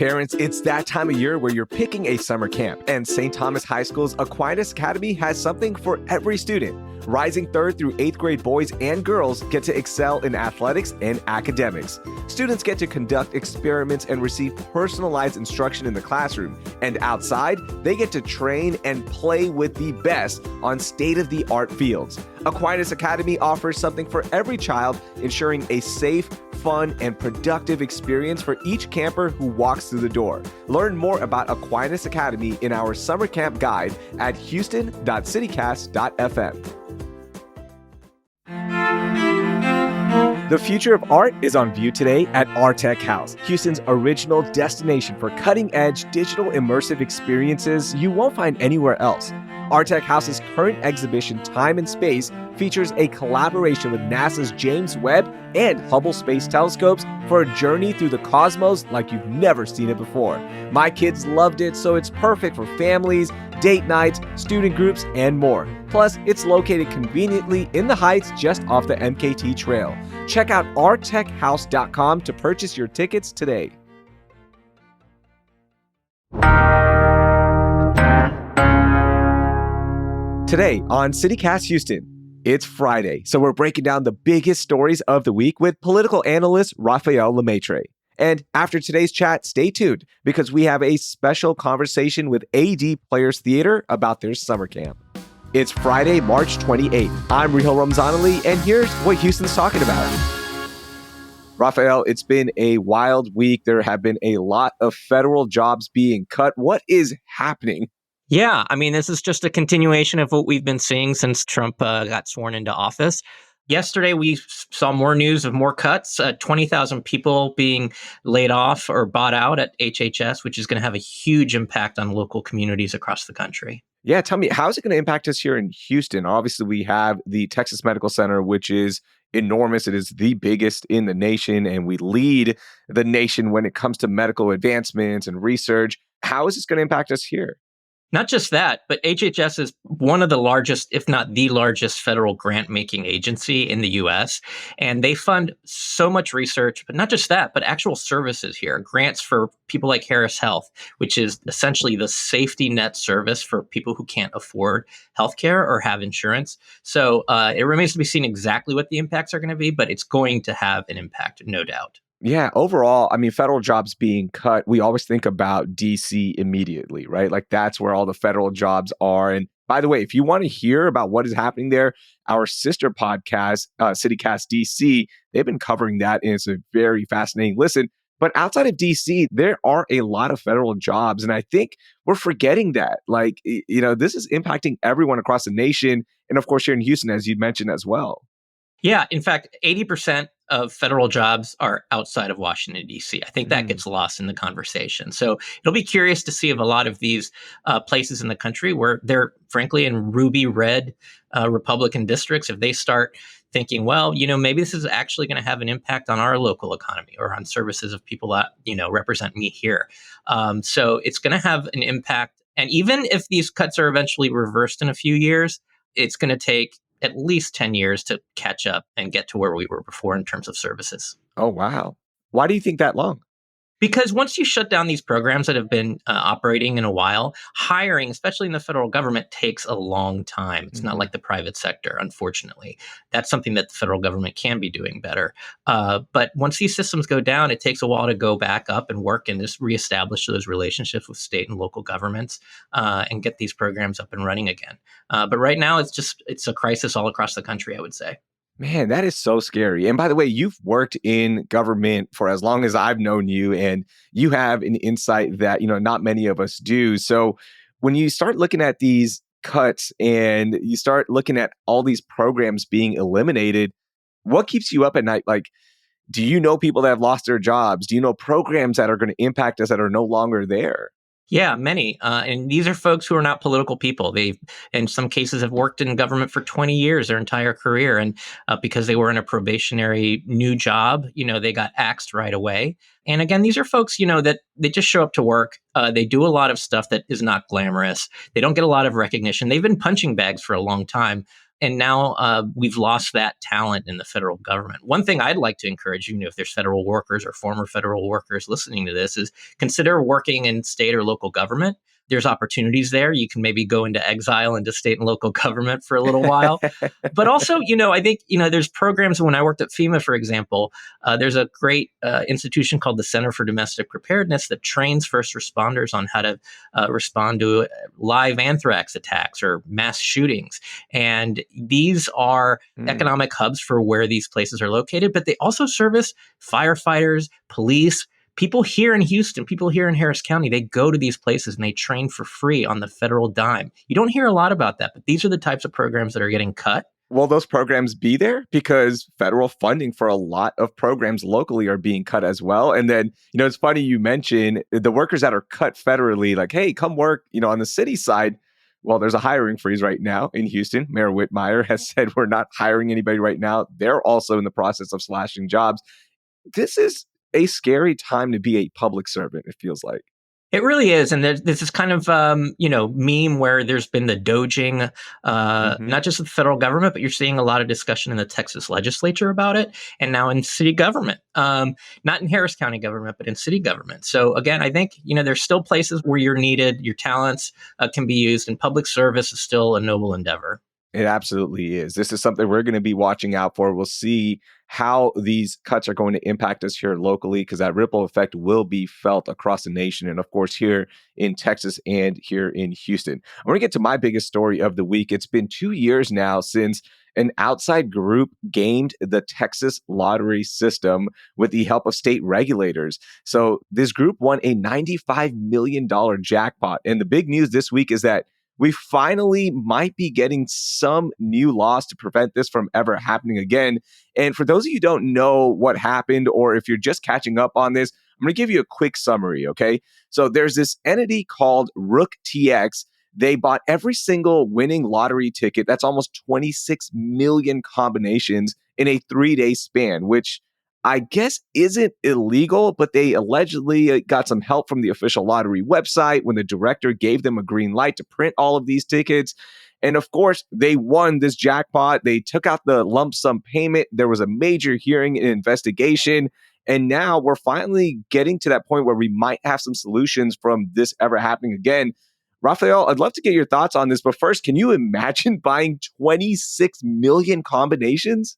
Parents, it's that time of year where you're picking a summer camp, and St. Thomas High School's Aquinas Academy has something for every student. Rising 3rd through 8th grade boys and girls get to excel in athletics and academics. Students get to conduct experiments and receive personalized instruction in the classroom. And outside, they get to train and play with the best on state-of-the-art fields. Aquinas Academy offers something for every child, ensuring a safe, fun, and productive experience for each camper who walks through the door. Learn more about Aquinas Academy in our summer camp guide at houston.citycast.fm. The future of art is on view today at Artec House, Houston's original destination for cutting-edge digital immersive experiences you won't find anywhere else. Artec House's current exhibition, Time and Space, features a collaboration with NASA's James Webb and Hubble Space Telescopes for a journey through the cosmos like you've never seen it before. My kids loved it, so it's perfect for families, date nights, student groups, and more. Plus, it's located conveniently in the Heights just off the MKT Trail. Check out artechhouse.com to purchase your tickets today. Today on CityCast Houston, it's Friday, so we're breaking down the biggest stories of the week with political analyst Rafael Lemaitre. And after today's chat, stay tuned because we have a special conversation with AD Players Theater about their summer camp. It's Friday, March 28th. I'm Raheel Ramzanali, and here's what Houston's talking about. Rafael, it's been a wild week. There have been a lot of federal jobs being cut. What is happening? Yeah, I mean, this is just a continuation of what we've been seeing since Trump got sworn into office. Yesterday, we saw more news of more cuts, 20,000 people being laid off or bought out at HHS, which is going to have a huge impact on local communities across the country. Yeah, tell me, how is it going to impact us here in Houston? Obviously, we have the Texas Medical Center, which is enormous. It is the biggest in the nation, and we lead the nation when it comes to medical advancements and research. How is this going to impact us here? Not just that, but HHS is one of the largest, if not the largest, federal grant-making agency in the U.S. And they fund so much research, but not just that, but actual services here. Grants for people like Harris Health, which is essentially the safety net service for people who can't afford healthcare or have insurance. So it remains to be seen exactly what the impacts are going to be, but it's going to have an impact, no doubt. Yeah, overall, I mean, federal jobs being cut, we always think about DC immediately, right? Like that's where all the federal jobs are. And by the way, if you want to hear about what is happening there, our sister podcast, CityCast DC, they've been covering that, and it's a very fascinating listen. But outside of DC, there are a lot of federal jobs. And I think we're forgetting that. Like, this is impacting everyone across the nation. And of course, here in Houston, as you mentioned as well. Yeah, in fact, 80% of federal jobs are outside of Washington, D.C. I think that gets lost in the conversation. So it'll be curious to see if a lot of these places in the country where they're frankly in ruby red Republican districts, if they start thinking, well, maybe this is actually going to have an impact on our local economy or on services of people that, represent me here. So it's going to have an impact. And even if these cuts are eventually reversed in a few years, it's going to take at least 10 years to catch up and get to where we were before in terms of services. Oh, wow. Why do you think that long? Because once you shut down these programs that have been operating in a while, hiring, especially in the federal government, takes a long time. It's not like the private sector, unfortunately. That's something that the federal government can be doing better. But once these systems go down, it takes a while to go back up and work and just reestablish those relationships with state and local governments and get these programs up and running again. But right now, it's a crisis all across the country, I would say. Man, that is so scary. And by the way, you've worked in government for as long as I've known you, and you have an insight that, not many of us do. So when you start looking at these cuts and you start looking at all these programs being eliminated, what keeps you up at night? Like, do you know people that have lost their jobs? Do you know programs that are going to impact us that are no longer there? Yeah, many. And these are folks who are not political people. They, in some cases, have worked in government for 20 years, their entire career. And because they were in a probationary new job, they got axed right away. And again, these are folks, that they just show up to work. They do a lot of stuff that is not glamorous. They don't get a lot of recognition. They've been punching bags for a long time. And now we've lost that talent in the federal government. One thing I'd like to encourage, you know, if there's federal workers or former federal workers listening to this, is consider working in state or local government. There's opportunities there. You can maybe go into exile into state and local government for a little while. But also, you know, I think, you know, there's programs. When I worked at FEMA, for example, there's a great institution called the Center for Domestic Preparedness that trains first responders on how to respond to live anthrax attacks or mass shootings. And these are economic hubs for where these places are located, but they also service firefighters, police, people here in Houston, people here in Harris County. They go to these places and they train for free on the federal dime. You don't hear a lot about that, but these are the types of programs that are getting cut. Will those programs be there? Because federal funding for a lot of programs locally are being cut as well. And then, you know, it's funny you mention the workers that are cut federally, like, hey, come work, you know, on the city side. Well, there's a hiring freeze right now in Houston. Mayor Whitmire has said we're not hiring anybody right now. They're also in the process of slashing jobs. This is a scary time to be a public servant, it feels like. It really is. And there's this kind of, you know, meme where there's been the doging, not just the federal government, but you're seeing a lot of discussion in the Texas legislature about it. And now in city government, not in Harris County government, but in city government. So again, I think, you know, there's still places where you're needed. Your talents can be used, and public service is still a noble endeavor. It absolutely is. This is something we're going to be watching out for. We'll see how these cuts are going to impact us here locally, because that ripple effect will be felt across the nation. And of course, here in Texas and here in Houston. I want to get to my biggest story of the week. It's been 2 years now since an outside group gamed the Texas lottery system with the help of state regulators. So this group won a $95 million jackpot. And the big news this week is that we finally might be getting some new laws to prevent this from ever happening again. And for those of you who don't know what happened, or if you're just catching up on this, I'm going to give you a quick summary, okay? So there's this entity called Rook TX. They bought every single winning lottery ticket. That's almost 26 million combinations in a 3-day span, which I guess isn't illegal, but they allegedly got some help from the official lottery website when the director gave them a green light to print all of these tickets. And of course, they won this jackpot. They took out the lump sum payment. There was a major hearing and investigation. And now we're finally getting to that point where we might have some solutions from this ever happening again. Rafael, I'd love to get your thoughts on this. But first, can you imagine buying 26 million combinations?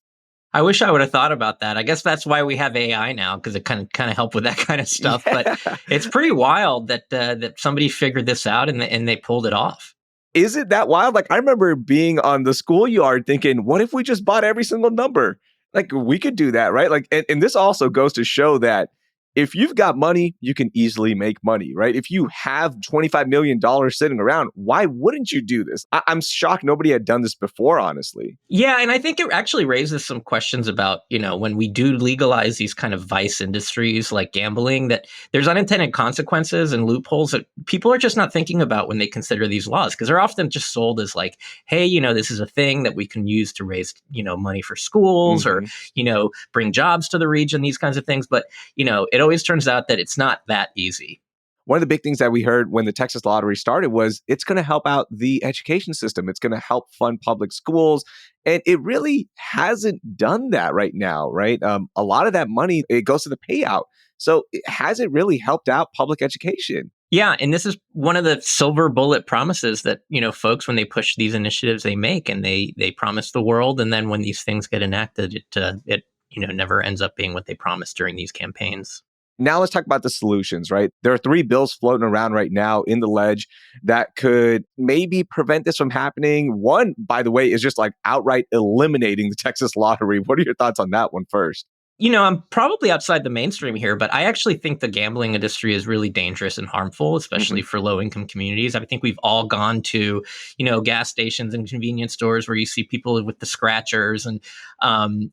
I wish I would have thought about that. I guess that's why we have AI now, because it kind of help with that kind of stuff. Yeah. But it's pretty wild that that somebody figured this out and they pulled it off. Is it that wild? Like, I remember being on the schoolyard thinking, what if we just bought every single number? Like, we could do that, right? Like, and this also goes to show that if you've got money, you can easily make money, right? If you have $25 million sitting around, why wouldn't you do this? I'm shocked nobody had done this before, honestly. Yeah, and I think it actually raises some questions about, you know, when we do legalize these kind of vice industries like gambling, that there's unintended consequences and loopholes that people are just not thinking about when they consider these laws, because they're often just sold as like, hey, you know, this is a thing that we can use to raise, you know, money for schools or, you know, bring jobs to the region, these kinds of things. But, you know, it always turns out that it's not that easy. One of the big things that we heard when the Texas lottery started was it's going to help out the education system. It's going to help fund public schools. And it really hasn't done that right now, right? A lot of that money, it goes to the payout. So it hasn't really helped out public education. Yeah, and this is one of the silver bullet promises that, you know, folks, when they push these initiatives, they make, and they promise the world. And then when these things get enacted, it you know, never ends up being what they promised during these campaigns. Now let's talk about the solutions, right? There are 3 bills floating around right now in the ledge that could maybe prevent this from happening. One, by the way, is just like outright eliminating the Texas lottery. What are your thoughts on that one first? You know, I'm probably outside the mainstream here, but I actually think the gambling industry is really dangerous and harmful, especially for low-income communities. I think we've all gone to, you know, gas stations and convenience stores where you see people with the scratchers and,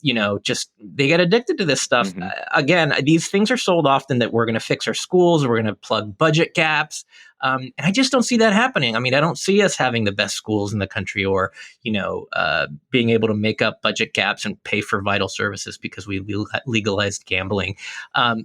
you know, just they get addicted to this stuff. Again, these things are sold often that we're going to fix our schools, we're going to plug budget gaps. And I just don't see that happening. I mean, I don't see us having the best schools in the country or, you know, being able to make up budget gaps and pay for vital services because we legalized gambling.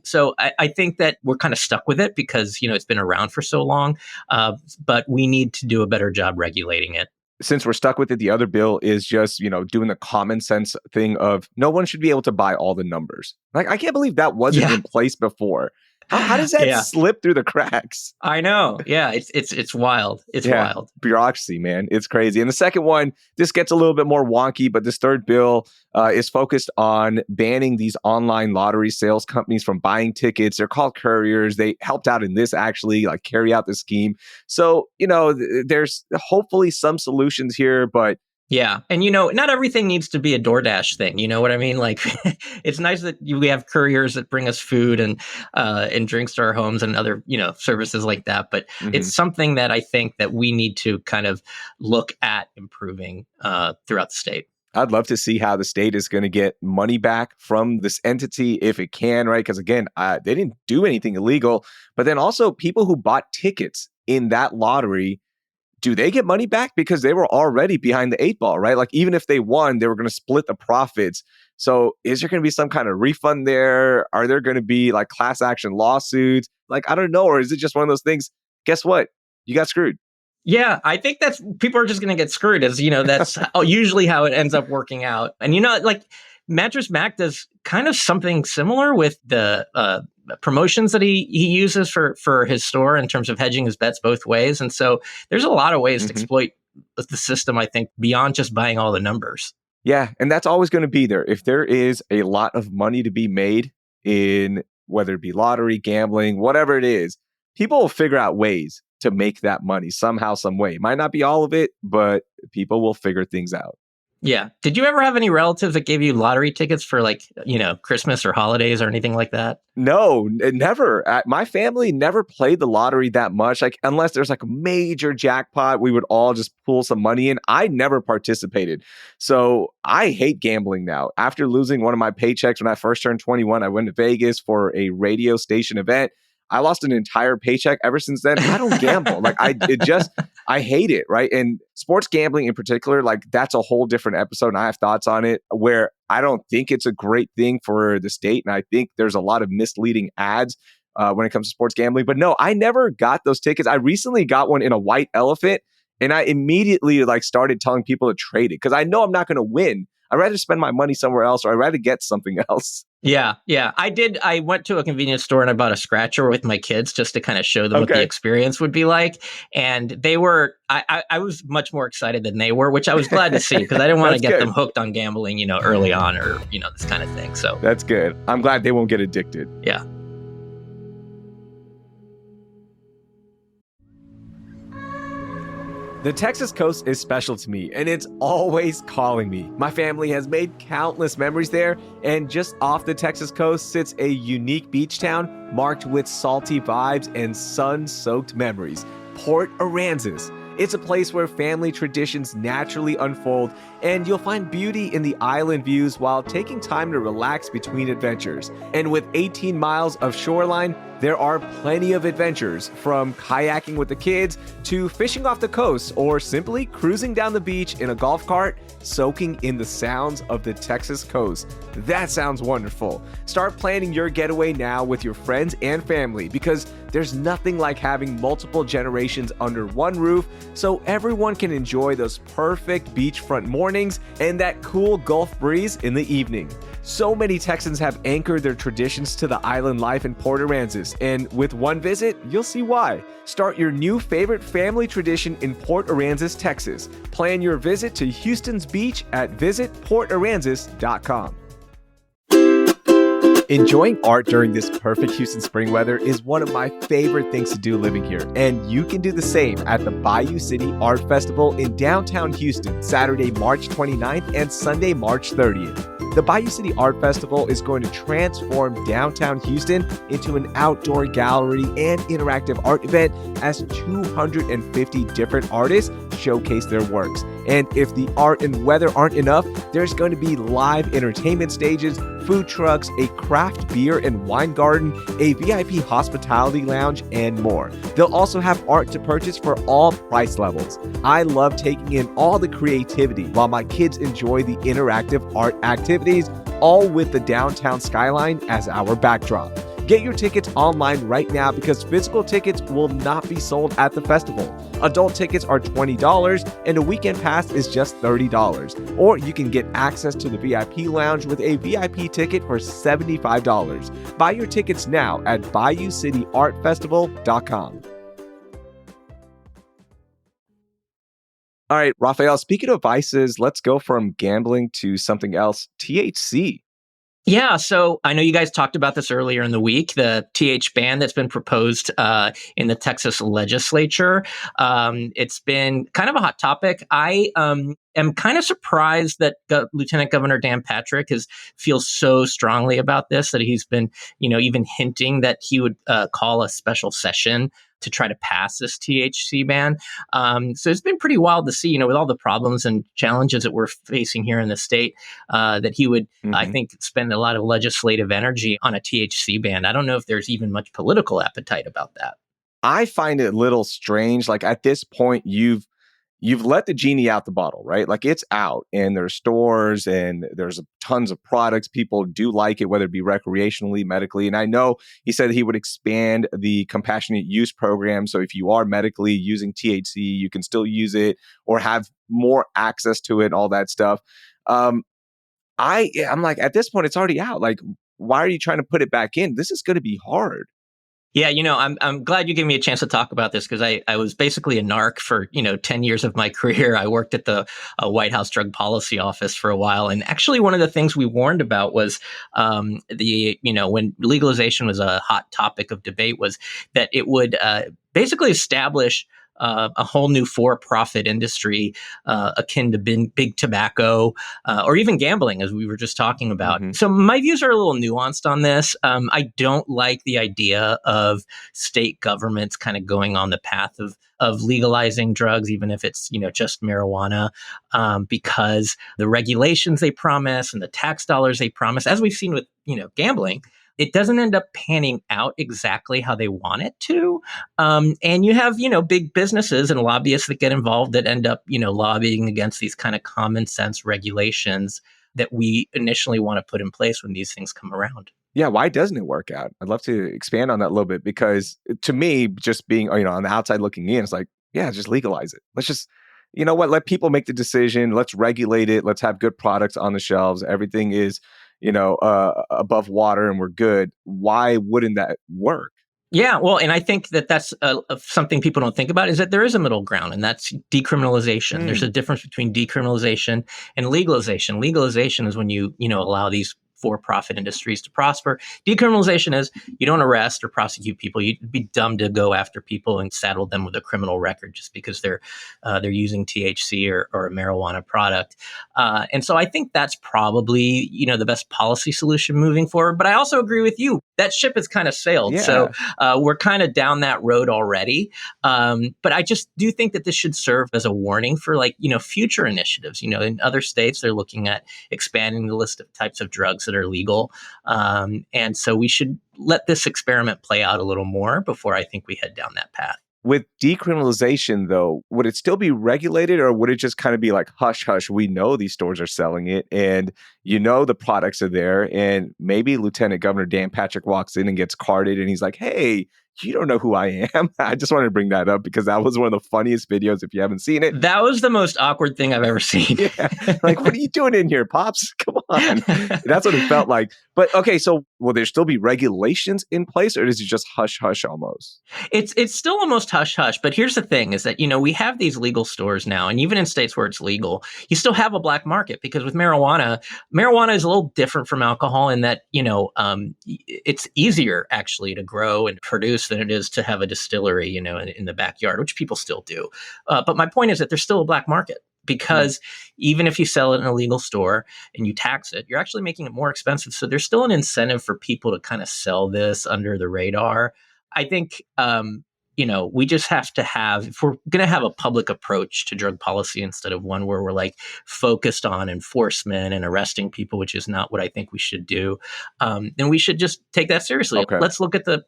So I think that we're kind of stuck with it because, you know, it's been around for so long, but we need to do a better job regulating it. since we're stuck with it, the other bill is just, doing the common sense thing of no one should be able to buy all the numbers. Like, I can't believe that wasn't Yeah. in place before. How does that Yeah. slip through the cracks? I know. Yeah, it's wild. It's wild. Bureaucracy, man. It's crazy. And the second one, this gets a little bit more wonky, but this third bill is focused on banning these online lottery sales companies from buying tickets. They're called couriers. They helped out in this, actually, like carry out the scheme. So, there's hopefully some solutions here, but Yeah. And, not everything needs to be a DoorDash thing. You know what I mean? Like, it's nice that we have couriers that bring us food and drinks to our homes and other, services like that. But it's something that I think that we need to kind of look at improving throughout the state. I'd love to see how the state is going to get money back from this entity if it can, right? Because again, they didn't do anything illegal. But then also people who bought tickets in that lottery, do they get money back? Because they were already behind the eight ball, right? Like, even if they won, they were going to split the profits. So is there going to be some kind of refund there? Are there going to be like class action lawsuits? Like, I don't know. Or is it just one of those things? Guess what? You got screwed. Yeah, I think that's people are just going to get screwed, as that's usually how it ends up working out. And like Mattress Mac does kind of something similar with the promotions that he uses for his store in terms of hedging his bets both ways. And so there's a lot of ways to exploit the system, I think, beyond just buying all the numbers. Yeah, and that's always going to be there. If there is a lot of money to be made in whether it be lottery, gambling, whatever it is, people will figure out ways to make that money somehow, some way. It might not be all of it, but people will figure things out. Yeah. Did you ever have any relatives that gave you lottery tickets for Christmas or holidays or anything like that? No, never. My family never played the lottery that much. Like, unless there's like a major jackpot, we would all just pull some money in. I never participated. So I hate gambling now. After losing one of my paychecks when I first turned 21, I went to Vegas for a radio station event. I lost an entire paycheck. Ever since then, I don't gamble. Like, I hate it, right? And sports gambling in particular, like, that's a whole different episode, and I have thoughts on it where I don't think it's a great thing for the state, and I think there's a lot of misleading ads when it comes to sports gambling. But no, I never got those tickets. I recently got one in a white elephant, and I immediately started telling people to trade it because I know I'm not going to win. I'd rather spend my money somewhere else, or I'd rather get something else. Yeah. I did. I went to a convenience store and I bought a scratcher with my kids just to kind of show them what the experience would be like. And they were, I was much more excited than they were, which I was glad to see because I didn't want to get them hooked on gambling, early on or, this kind of thing. So that's good. I'm glad they won't get addicted. Yeah. The Texas coast is special to me, and it's always calling me. My family has made countless memories there, and just off the Texas coast sits a unique beach town marked with salty vibes and sun-soaked memories, Port Aransas. It's a place where family traditions naturally unfold, and you'll find beauty in the island views while taking time to relax between adventures. And with 18 miles of shoreline, there are plenty of adventures, from kayaking with the kids to fishing off the coast or simply cruising down the beach in a golf cart, soaking in the sounds of the Texas coast. That sounds wonderful. Start planning your getaway now with your friends and family, because there's nothing like having multiple generations under one roof so everyone can enjoy those perfect beachfront mornings and that cool Gulf breeze in the evening. So many Texans have anchored their traditions to the island life in Port Aransas, and with one visit, you'll see why. Start your new favorite family tradition in Port Aransas, Texas. Plan your visit to Houston's beach at visitportaransas.com. Enjoying art during this perfect Houston spring weather is one of my favorite things to do living here, and you can do the same at the Bayou City Art Festival in downtown Houston, Saturday, March 29th and Sunday, March 30th. The Bayou City Art Festival is going to transform downtown Houston into an outdoor gallery and interactive art event as 250 different artists showcase their works. And if the art and weather aren't enough, there's going to be live entertainment stages, food trucks, a craft beer and wine garden, a VIP hospitality lounge, and more. They'll also have art to purchase for all price levels. I love taking in all the creativity while my kids enjoy the interactive art activities, all with the downtown skyline as our backdrop. Get your tickets online right now because physical tickets will not be sold at the festival. Adult tickets are $20 and a weekend pass is just $30. Or you can get access to the VIP lounge with a VIP ticket for $75. Buy your tickets now at BayouCityArtFestival.com. All right, Rafael, speaking of vices, let's go from gambling to something else, THC. Yeah, so I know you guys talked about this earlier in the week, the TH ban that's been proposed in the Texas legislature. It's been kind of a hot topic. I am kind of surprised that Lieutenant Governor Dan Patrick feels so strongly about this, that he's been, even hinting that he would call a special session to try to pass this THC ban. So it's been pretty wild to see, with all the problems and challenges that we're facing here in the state, that he would, I think, spend a lot of legislative energy on a THC ban. I don't know if there's even much political appetite about that. I find it a little strange. Like at this point, you've let the genie out the bottle, right? Like it's out and there's stores and there's tons of products. People do like it, whether it be recreationally, medically. And I know he said he would expand the compassionate use program. So if you are medically using THC, you can still use it or have more access to it, all that stuff. I'm like, at this point, it's already out. Like, why are you trying to put it back in? This is going to be hard. Yeah, I'm glad you gave me a chance to talk about this because I was basically a narc for 10 years of my career. I worked at the White House Drug Policy Office for a while, and actually one of the things we warned about was when legalization was a hot topic of debate was that it would basically establish a whole new for-profit industry akin to big tobacco or even gambling, as we were just talking about. Mm-hmm. So my views are a little nuanced on this. I don't like the idea of state governments kind of going on the path of legalizing drugs, even if it's just marijuana, because the regulations they promise and the tax dollars they promise, as we've seen with gambling, it doesn't end up panning out exactly how they want it to. And you have, big businesses and lobbyists that get involved that end up, lobbying against these kind of common sense regulations that we initially want to put in place when these things come around. Yeah, why doesn't it work out? I'd love to expand on that a little bit because to me, just being, on the outside looking in, it's like, yeah, just legalize it. Let's just, let people make the decision. Let's regulate it. Let's have good products on the shelves. Everything is above water and we're good. Why wouldn't that work? Yeah, well, and I think that's something people don't think about is that there is a middle ground, and that's decriminalization. There's a difference between decriminalization and legalization. Legalization is when you allow these for-profit industries to prosper. Decriminalization is you don't arrest or prosecute people. You'd be dumb to go after people and saddle them with a criminal record just because they're using THC or a marijuana product. And so I think that's probably the best policy solution moving forward. But I also agree with you. That ship has kind of sailed. Yeah. So we're kind of down that road already. But I just do think that this should serve as a warning for future initiatives. In other states, they're looking at expanding the list of types of drugs that are legal. And so we should let this experiment play out a little more before I think we head down that path. With decriminalization, though, would it still be regulated or would it just kind of be like, hush, hush, we know these stores are selling it and the products are there and maybe Lieutenant Governor Dan Patrick walks in and gets carded and he's like, hey, you don't know who I am. I just wanted to bring that up because that was one of the funniest videos if you haven't seen it. That was the most awkward thing I've ever seen. Yeah. Like, what are you doing in here, Pops? Come on. That's what it felt like. But okay, so will there still be regulations in place or is it just hush hush almost? It's still almost hush hush. But here's the thing is that, we have these legal stores now. And even in states where it's legal, you still have a black market because with marijuana is a little different from alcohol in that, it's easier actually to grow and produce than it is to have a distillery, in the backyard, which people still do. But my point is that there's still a black market because even if you sell it in a legal store and you tax it, you're actually making it more expensive. So there's still an incentive for people to kind of sell this under the radar. I think, we just have to if we're going to have a public approach to drug policy instead of one where we're focused on enforcement and arresting people, which is not what I think we should do, then we should just take that seriously. Okay. Let's look at the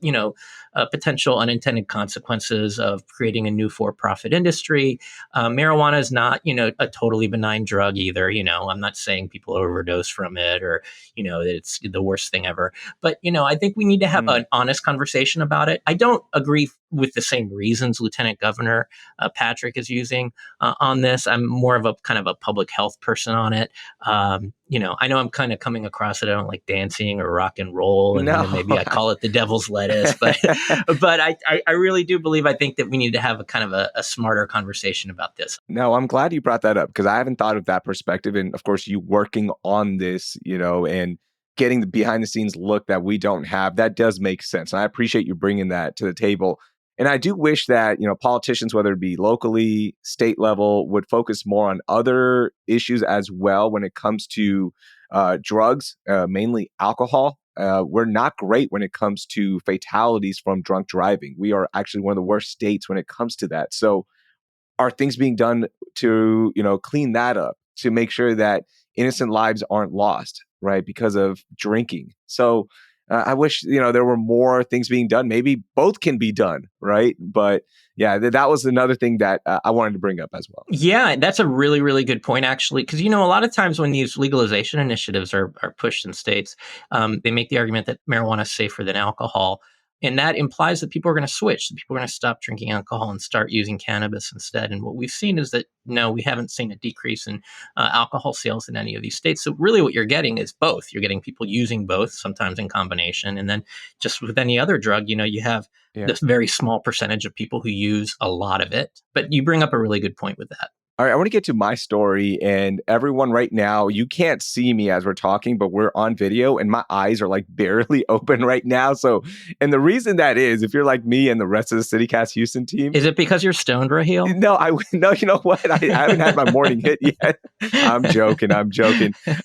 potential unintended consequences of creating a new for-profit industry. Marijuana is not, a totally benign drug either. I'm not saying people overdose from it or, that it's the worst thing ever. But, I think we need to have an honest conversation about it. I don't agree with the same reasons Lieutenant Governor Patrick is using on this. I'm more of a kind of a public health person on it. I know I'm kind of coming across it. I don't like dancing or rock and roll, and No. maybe I call it the devil's lettuce. But but I really do believe I think that we need to have a kind of a smarter conversation about this. No, I'm glad you brought that up because I haven't thought of that perspective. And of course, you working on this, and getting the behind the scenes look that we don't have, that does make sense. And I appreciate you bringing that to the table. And I do wish that, politicians, whether it be locally, state level, would focus more on other issues as well when it comes to drugs, mainly alcohol. We're not great when it comes to fatalities from drunk driving. We are actually one of the worst states when it comes to that. So are things being done to, clean that up, to make sure that innocent lives aren't lost, right, because of drinking? So I wish, there were more things being done. Maybe both can be done, right? But yeah, that was another thing that I wanted to bring up as well. Yeah, that's a really, really good point, actually, because, a lot of times when these legalization initiatives are pushed in states, they make the argument that marijuana is safer than alcohol. And that implies that people are going to switch. People are going to stop drinking alcohol and start using cannabis instead. And what we've seen is that, no, we haven't seen a decrease in alcohol sales in any of these states. So really what you're getting is both. You're getting people using both, sometimes in combination. And then just with any other drug, you have this very small percentage of people who use a lot of it. But you bring up a really good point with that. All right, I want to get to my story, and everyone right now, you can't see me as we're talking, but we're on video and my eyes are like barely open right now. So, and the reason that is, if you're like me and the rest of the CityCast Houston team. Is it because you're stoned, Raheel? No, no, you know what? I haven't had my morning hit yet. I'm joking.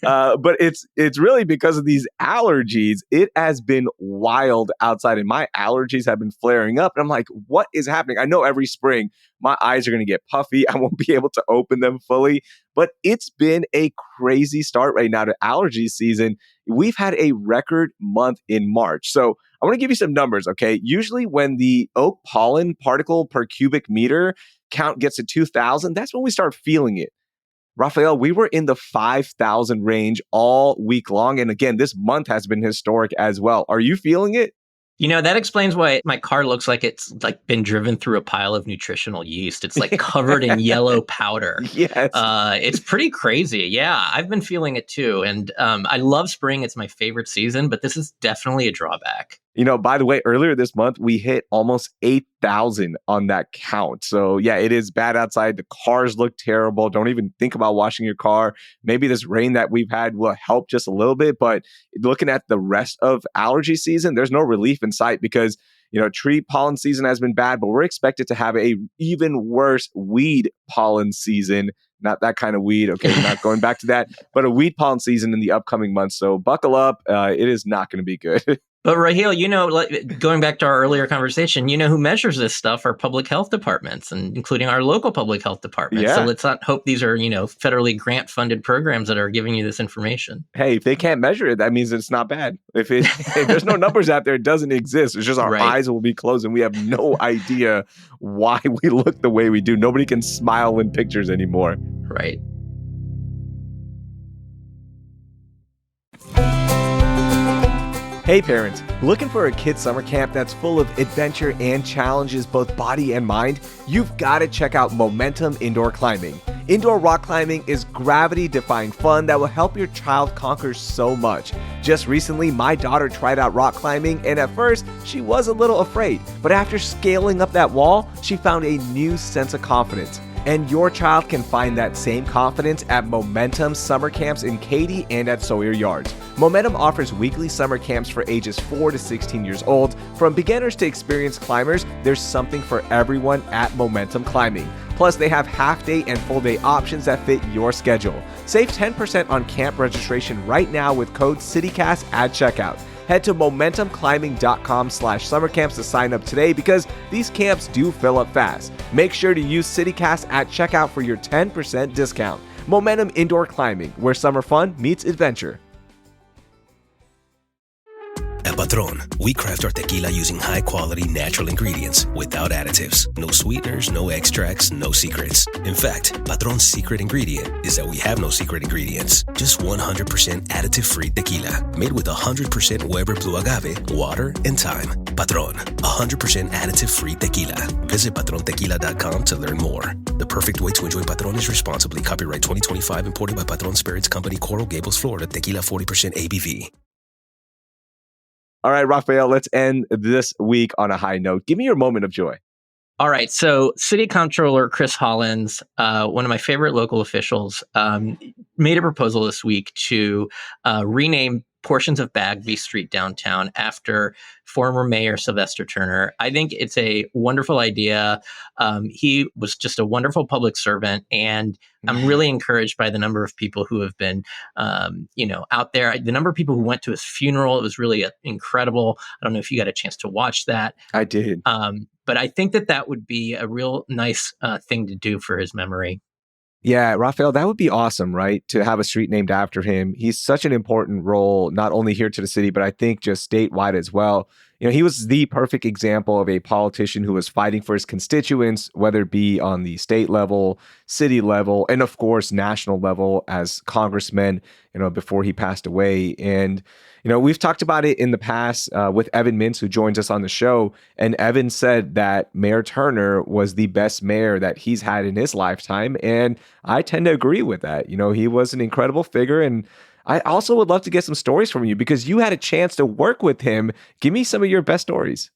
But it's really because of these allergies. It has been wild outside and my allergies have been flaring up. And I'm like, what is happening? I know every spring my eyes are going to get puffy. I won't be able to open them fully. But it's been a crazy start right now to allergy season. We've had a record month in March. So I want to give you some numbers, okay? Usually when the oak pollen particle per cubic meter count gets to 2,000, that's when we start feeling it. Rafael, we were in the 5,000 range all week long. And again, this month has been historic as well. Are you feeling it? That explains why my car looks like it's like been driven through a pile of nutritional yeast. It's like covered in yellow powder. Yes. It's pretty crazy. Yeah, I've been feeling it too. And I love spring. It's my favorite season, but this is definitely a drawback. By the way, earlier this month, we hit almost 8,000 on that count. So yeah, it is bad outside. The cars look terrible. Don't even think about washing your car. Maybe this rain that we've had will help just a little bit. But looking at the rest of allergy season, there's no relief in sight because, tree pollen season has been bad, but we're expected to have a even worse weed pollen season. Not that kind of weed. Okay, we're not going back to that, but a weed pollen season in the upcoming months. So buckle up. It is not going to be good. But Raheel, going back to our earlier conversation, who measures this stuff are public health departments, and including our local public health department. Yeah. So let's not hope these are, federally grant-funded programs that are giving you this information. Hey, if they can't measure it, that means it's not bad. If there's no numbers out there, it doesn't exist. It's just our eyes will be closed and we have no idea why we look the way we do. Nobody can smile in pictures anymore. Right. Hey parents, looking for a kid's summer camp that's full of adventure and challenges both body and mind? You've got to check out Momentum Indoor Climbing. Indoor rock climbing is gravity-defying fun that will help your child conquer so much. Just recently, my daughter tried out rock climbing, and at first, she was a little afraid. But after scaling up that wall, she found a new sense of confidence. And your child can find that same confidence at Momentum Summer Camps in Katy and at Sawyer Yards. Momentum offers weekly summer camps for ages 4 to 16 years old. From beginners to experienced climbers, there's something for everyone at Momentum Climbing. Plus, they have half-day and full-day options that fit your schedule. Save 10% on camp registration right now with code CityCast at checkout. Head to momentumclimbing.com/summercamps to sign up today because these camps do fill up fast. Make sure to use CityCast at checkout for your 10% discount. Momentum Indoor Climbing, where summer fun meets adventure. At Patron, we craft our tequila using high-quality natural ingredients without additives. No sweeteners, no extracts, no secrets. In fact, Patron's secret ingredient is that we have no secret ingredients. Just 100% additive-free tequila, made with 100% Weber Blue Agave, water, and thyme. Patron, 100% additive-free tequila. Visit patrontequila.com to learn more. The perfect way to enjoy Patron is responsibly. Copyright 2025, imported by Patron Spirits Company, Coral Gables, Florida. Tequila 40% ABV. All right, Rafael, let's end this week on a high note. Give me your moment of joy. All right. So City Comptroller Chris Hollins, one of my favorite local officials, made a proposal this week to rename portions of Bagby Street downtown after former Mayor Sylvester Turner. I think it's a wonderful idea. He was just a wonderful public servant, and I'm really encouraged by the number of people who have been, out there. The number of people who went to his funeral, it was really incredible. I don't know if you got a chance to watch that. I did. But I think that would be a real nice thing to do for his memory. Yeah, Rafael, that would be awesome, right? To have a street named after him. He's such an important role, not only here to the city, but I think just statewide as well. He was the perfect example of a politician who was fighting for his constituents, whether it be on the state level, city level, and of course, national level as congressman, before he passed away. And, we've talked about it in the past with Evan Mintz, who joins us on the show. And Evan said that Mayor Turner was the best mayor that he's had in his lifetime. And I tend to agree with that. He was an incredible figure. And I also would love to get some stories from you because you had a chance to work with him. Give me some of your best stories.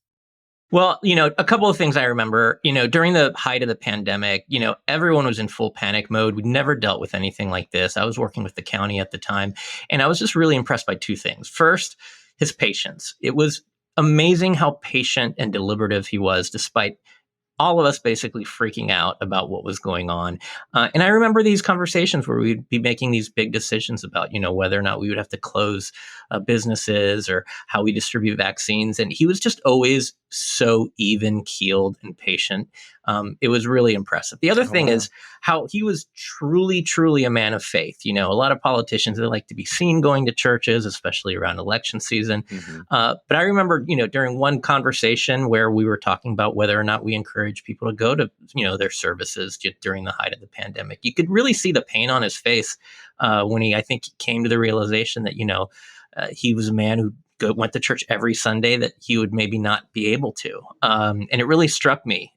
Well, a couple of things I remember, during the height of the pandemic, everyone was in full panic mode. We'd never dealt with anything like this. I was working with the county at the time, and I was just really impressed by two things. First, his patience. It was amazing how patient and deliberative he was, despite all of us basically freaking out about what was going on. And I remember these conversations where we'd be making these big decisions about, whether or not we would have to close businesses or how we distribute vaccines. And he was just always so even keeled and patient. It was really impressive. The other thing is how he was truly, truly a man of faith. A lot of politicians, they like to be seen going to churches, especially around election season. Mm-hmm. But I remember, during one conversation where we were talking about whether or not we encourage people to go to, their services during the height of the pandemic, you could really see the pain on his face when I think, came to the realization that, he was a man who went to church every Sunday that he would maybe not be able to. And it really struck me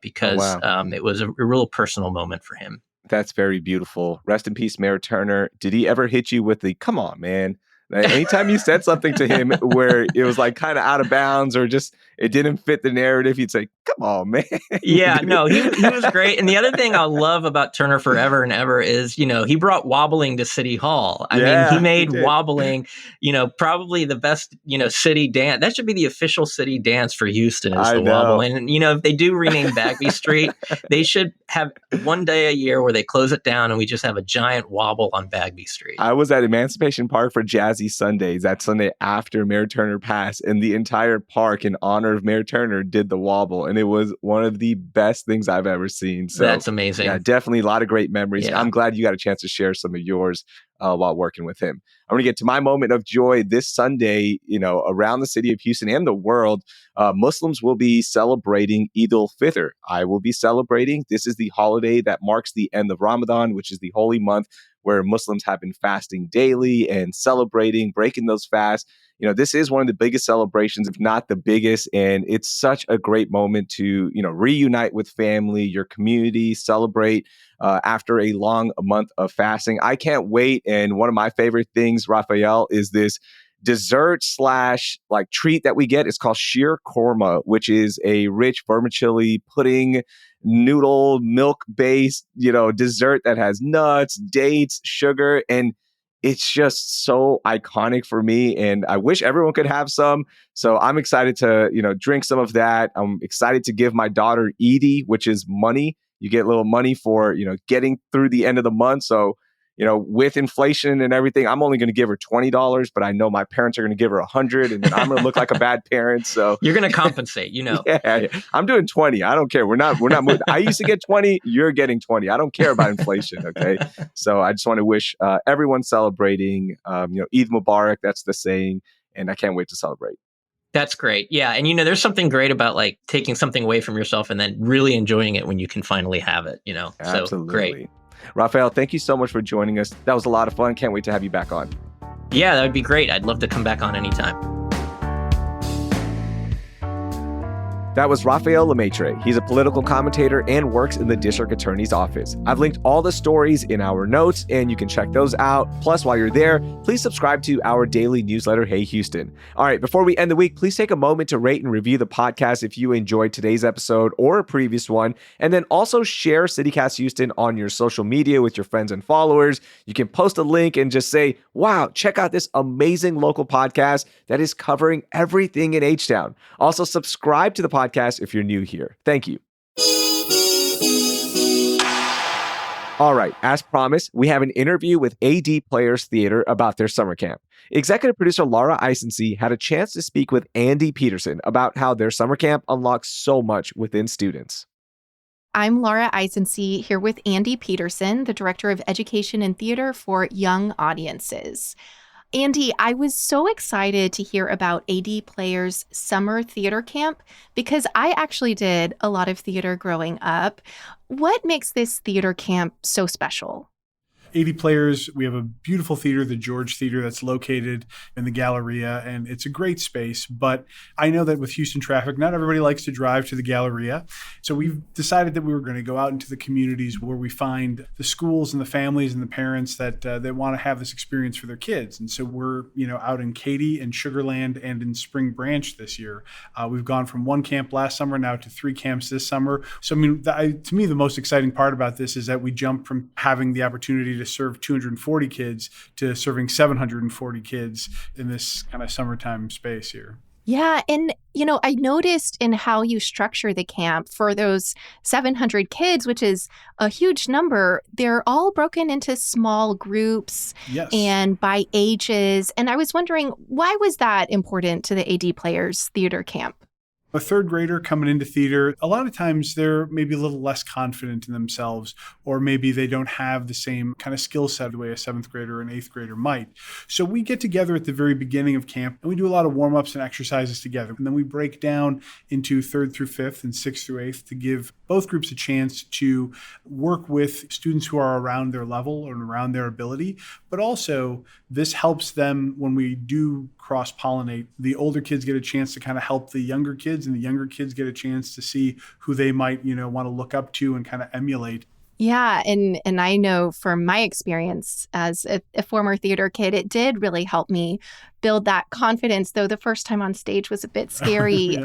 because it was a real personal moment for him. That's very beautiful. Rest in peace, Mayor Turner. Did he ever hit you with the, come on, man? Anytime you said something to him where it was like kind of out of bounds or just it didn't fit the narrative, he'd say, come on, man. Yeah, no, he was great. And the other thing I love about Turner forever and ever is, he brought wobbling to City Hall. I mean, he made wobbling, probably the best, city dance. That should be the official city dance for Houston is the wobble. And, if they do rename Bagby Street, they should have one day a year where they close it down and we just have a giant wobble on Bagby Street. I was at Emancipation Park for Jazzy Sundays, that Sunday after Mayor Turner passed, and the entire park in honor of Mayor Turner did the wobble, and it was one of the best things I've ever seen. So that's amazing. Yeah, definitely a lot of great memories. Yeah. I'm glad you got a chance to share some of yours while working with him. I'm going to get to my moment of joy this Sunday. Around the city of Houston and the world, Muslims will be celebrating Eid al-Fitr. I will be celebrating. This is the holiday that marks the end of Ramadan, which is the holy month where Muslims have been fasting daily and celebrating, breaking those fasts. This is one of the biggest celebrations, if not the biggest. And it's such a great moment to, reunite with family, your community, celebrate after a long month of fasting. I can't wait. And one of my favorite things, Rafael, is this dessert / treat that we get. It's called sheer korma, which is a rich vermicelli pudding noodle milk-based, dessert that has nuts, dates, sugar, and it's just so iconic for me. And I wish everyone could have some. So I'm excited to, drink some of that. I'm excited to give my daughter Edie, which is money. You get a little money for, getting through the end of the month. So, with inflation and everything, I'm only going to give her $20, but I know my parents are going to give her $100, and then I'm going to look like a bad parent. So you're going to compensate, Yeah, I'm doing 20. I don't care. We're not moving. I used to get 20. You're getting 20. I don't care about inflation. Okay. So I just want to wish everyone celebrating, Eid Mubarak. That's the saying. And I can't wait to celebrate. That's great. Yeah. And, there's something great about like taking something away from yourself and then really enjoying it when you can finally have it. So great. Absolutely. Rafael, thank you so much for joining us. That was a lot of fun. Can't wait to have you back on. Yeah, that would be great. I'd love to come back on anytime. That was Rafael Lemaitre. He's a political commentator and works in the district attorney's office. I've linked all the stories in our notes, and you can check those out. Plus, while you're there, please subscribe to our daily newsletter, Hey Houston. All right, before we end the week, please take a moment to rate and review the podcast if you enjoyed today's episode or a previous one. And then also share CityCast Houston on your social media with your friends and followers. You can post a link and just say, wow, check out this amazing local podcast that is covering everything in H-Town. Also, subscribe to the podcast if you're new here. Thank you. All right, as promised, we have an interview with AD Players Theater about their summer camp. Executive producer Laura Isensee had a chance to speak with Andy Peterson about how their summer camp unlocks so much within students. I'm Laura Isensee here with Andy Peterson, the Director of Education and Theater for Young Audiences. Andy, I was so excited to hear about AD Players' summer theater camp because I actually did a lot of theater growing up. What makes this theater camp so special? AD Players, we have a beautiful theater, the George Theater, that's located in the Galleria, and it's a great space. But I know that with Houston traffic, not everybody likes to drive to the Galleria. So we've decided that we were going to go out into the communities where we find the schools and the families and the parents that want to have this experience for their kids. And so we're out in Katy and Sugar Land and in Spring Branch this year. We've gone from one camp last summer now to 3 camps this summer. So to me, the most exciting part about this is that we jump from having the opportunity to serve 240 kids to serving 740 kids in this kind of summertime space here. Yeah. And, I noticed in how you structure the camp for those 700 kids, which is a huge number, they're all broken into small groups. Yes. And by ages. And I was wondering, why was that important to the AD Players theater camp? A third grader coming into theater, a lot of times they're maybe a little less confident in themselves, or maybe they don't have the same kind of skill set the way a 7th grader or an 8th grader might. So we get together at the very beginning of camp and we do a lot of warm-ups and exercises together. And then we break down into 3rd through 5th and 6th through 8th to give both groups a chance to work with students who are around their level and around their ability. But also this helps them when we do cross-pollinate. The older kids get a chance to kind of help the younger kids, and the younger kids get a chance to see who they might, want to look up to and kind of emulate. Yeah. And I know from my experience as a former theater kid, it did really help me build that confidence, though the first time on stage was a bit scary.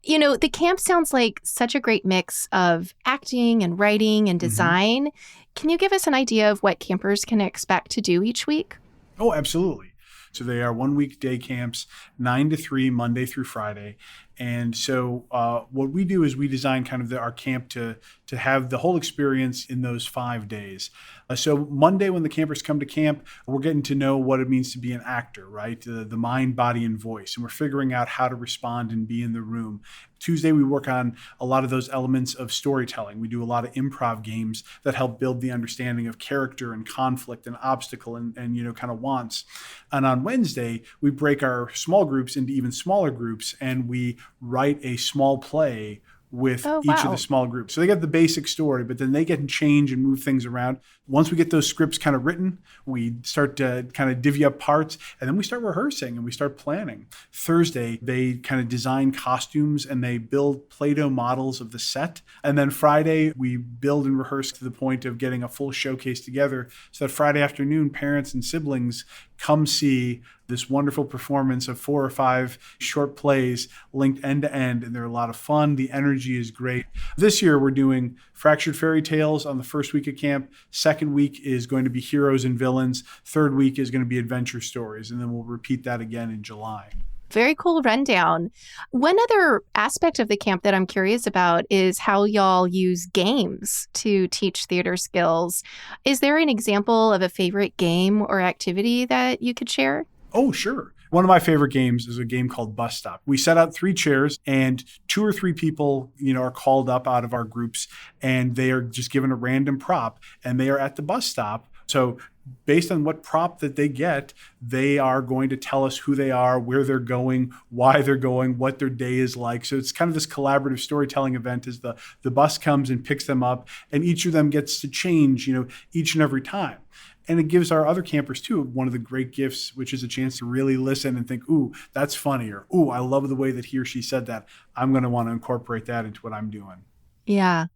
Yeah. The camp sounds like such a great mix of acting and writing and design. Can you give us an idea of what campers can expect to do each week? Oh, absolutely. So they are 1-week day camps, 9 to 3, Monday through Friday. And so what we do is we design kind of our camp to have the whole experience in those 5 days. So Monday, when the campers come to camp, we're getting to know what it means to be an actor, right? The mind, body, and voice. And we're figuring out how to respond and be in the room. Tuesday, we work on a lot of those elements of storytelling. We do a lot of improv games that help build the understanding of character and conflict and obstacle and kind of wants. And on Wednesday, we break our small groups into even smaller groups, and we write a small play with each of the small groups. So they get the basic story, but then they get to change and move things around. Once we get those scripts kind of written, we start to kind of divvy up parts, and then we start rehearsing and we start planning. Thursday, they kind of design costumes and they build Play-Doh models of the set. And then Friday, we build and rehearse to the point of getting a full showcase together so that Friday afternoon, parents and siblings come see this wonderful performance of 4 or 5 short plays linked end to end, and they're a lot of fun. The energy is great. This year, we're doing Fractured Fairy Tales on the first week of camp. Second week is going to be Heroes and Villains. Third week is going to be Adventure Stories, and then we'll repeat that again in July. Very cool rundown. One other aspect of the camp that I'm curious about is how y'all use games to teach theater skills. Is there an example of a favorite game or activity that you could share? Oh, sure. One of my favorite games is a game called Bus Stop. We set out 3 chairs, and 2 or 3 people, are called up out of our groups, and they are just given a random prop, and they are at the bus stop. So based on what prop that they get, they are going to tell us who they are, where they're going, why they're going, what their day is like. So it's kind of this collaborative storytelling event as the bus comes and picks them up, and each of them gets to change, each and every time. And it gives our other campers too one of the great gifts, which is a chance to really listen and think, ooh, that's funny, or ooh, I love the way that he or she said that. I'm going to want to incorporate that into what I'm doing. Yeah.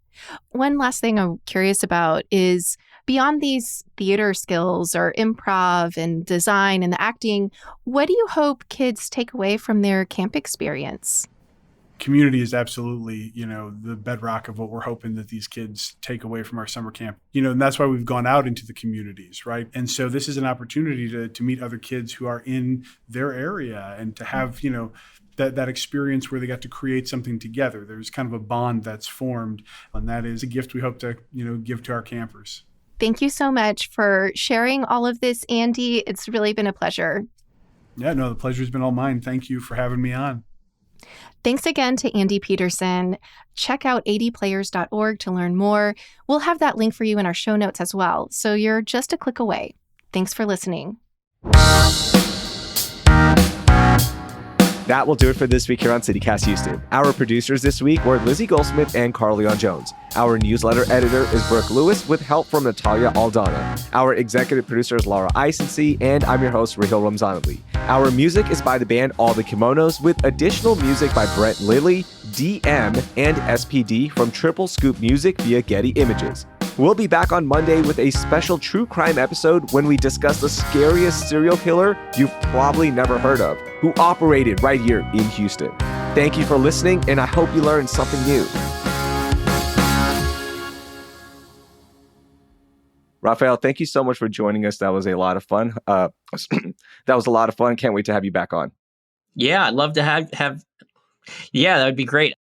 One last thing I'm curious about is beyond these theater skills or improv and design and the acting, what do you hope kids take away from their camp experience? Community is absolutely, the bedrock of what we're hoping that these kids take away from our summer camp. And that's why we've gone out into the communities, right? And so this is an opportunity to meet other kids who are in their area and to have, that experience where they got to create something together. There's kind of a bond that's formed, and that is a gift we hope to, give to our campers. Thank you so much for sharing all of this, Andy. It's really been a pleasure. Yeah, no, the pleasure's been all mine. Thank you for having me on. Thanks again to Andy Peterson. Check out adplayers.org to learn more. We'll have that link for you in our show notes as well, so you're just a click away. Thanks for listening. That will do it for this week here on CityCast Houston. Our producers this week were Lizzie Goldsmith and Carleon Jones. Our newsletter editor is Brooke Lewis with help from Natalia Aldana. Our executive producer is Laura Isensee, and I'm your host, Raheel Ramzanali. Our music is by the band All the Kimonos, with additional music by Brent Lilly, DM, and SPD from Triple Scoop Music via Getty Images. We'll be back on Monday with a special true crime episode when we discuss the scariest serial killer you've probably never heard of, who operated right here in Houston. Thank you for listening, and I hope you learned something new. Rafael, thank you so much for joining us. That was a lot of fun. Can't wait to have you back on. Yeah, I'd love to have. Yeah, that would be great.